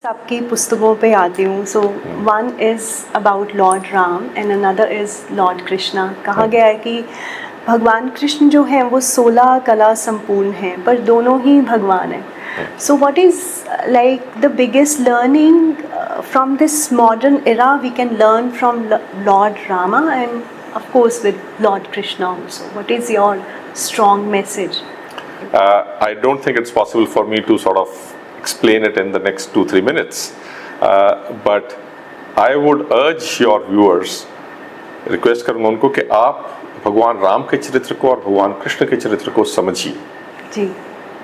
सबकी पुस्तकों पे आती हूँ. So one is about Lord Ram and another is Lord Krishna. कहा गया है कि भगवान कृष्ण जो हैं वो 16 कला संपूर्ण हैं, पर दोनों ही भगवान हैं. So what is like the biggest learning from this modern era we can learn from Lord Rama and of course with Lord Krishna also. What is your strong message? I don't think it's possible for me to sort of explain it in the next 2-3 minutes, but I would urge your viewers, request करूँगा उनको कि आप भगवान राम के चरित्र को और भगवान कृष्ण के चरित्र को समझिए जी.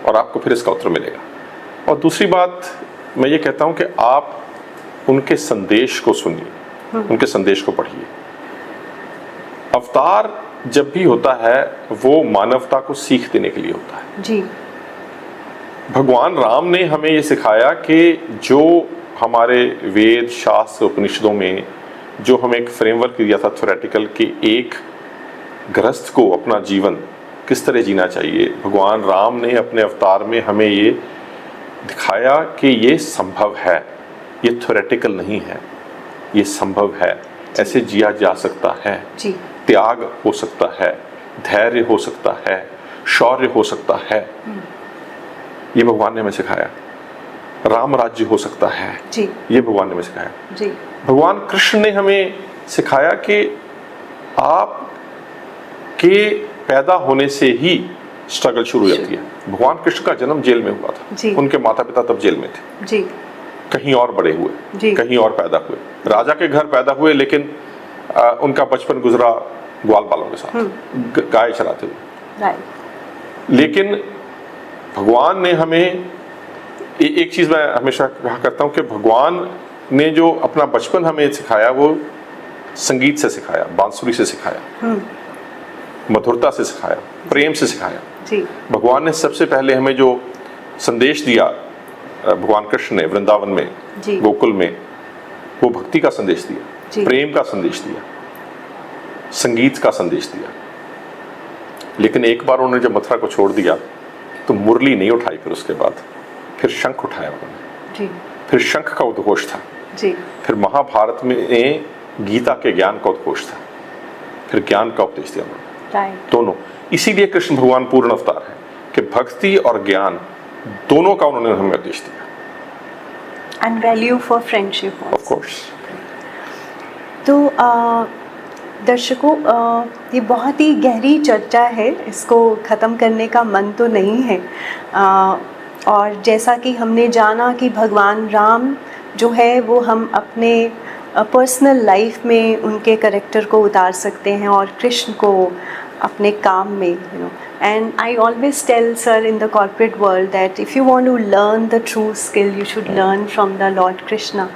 और आपको फिर इसका उत्तर मिलेगा. और दूसरी बात मैं ये कहता हूँ कि आप उनके संदेश को सुनिए, उनके संदेश को पढ़िए. अवतार जब भी होता है वो मानवता को सीख देने के लिए होता है जी. भगवान राम ने हमें ये सिखाया कि जो हमारे वेद शास्त्र उपनिषदों में जो हमें एक फ्रेमवर्क दिया था थ्योरेटिकल कि एक गृहस्थ को अपना जीवन किस तरह जीना चाहिए, भगवान राम ने अपने अवतार में हमें ये दिखाया कि ये संभव है, ये थ्योरेटिकल नहीं है, ये संभव है, ऐसे जिया जा सकता है जी. त्याग हो सकता है, धैर्य हो सकता है, शौर्य हो सकता है. ये भगवान ने हमें सिखाया. राम राज्य हो सकता है जी. ये भगवान ने हमें सिखाया जी. भगवान कृष्ण ने हमें सिखाया कि आप के पैदा होने से ही स्ट्रगल शुरू हो जाती है. भगवान कृष्ण का जन्म जेल में हुआ था जी. उनके माता पिता तब जेल में थे जी. कहीं और बड़े हुए जी. कहीं और पैदा हुए, राजा के घर पैदा हुए, लेकिन उनका बचपन गुजरा ग्वाल बालों के साथ, गाय चराते हुए. लेकिन भगवान ने हमें एक चीज मैं हमेशा कहा करता हूं कि भगवान ने जो अपना बचपन हमें सिखाया वो संगीत से सिखाया, बांसुरी से सिखाया, मधुरता से सिखाया, प्रेम से सिखाया जी. भगवान ने सबसे पहले हमें जो संदेश दिया भगवान कृष्ण ने वृंदावन में जी. गोकुल में, वो भक्ति का संदेश दिया जी. प्रेम का संदेश दिया, संगीत का संदेश दिया. लेकिन एक बार उन्होंने जब मथुरा को छोड़ दिया तो मुरली नहीं उठाई, फिर उसके बाद फिर शंख उठाया उन्होंने जी. फिर शंख का उद्घोष था जी. फिर महाभारत में गीता के ज्ञान का उद्घोष था, फिर ज्ञान का उपदेश दिया उन्होंने. दोनों. इसीलिए कृष्ण भगवान पूर्ण अवतार है कि भक्ति और ज्ञान दोनों का उन्होंने हमें उपदेश दिया. And value for friendship of course. तो दर्शकों, ये बहुत ही गहरी चर्चा है, इसको ख़त्म करने का मन तो नहीं है. और जैसा कि हमने जाना कि भगवान राम जो है वो हम अपने पर्सनल लाइफ में उनके कैरेक्टर को उतार सकते हैं और कृष्ण को अपने काम में, you know. And I always tell sir in the corporate world that if you want to learn the true skill you should learn from the Lord Krishna.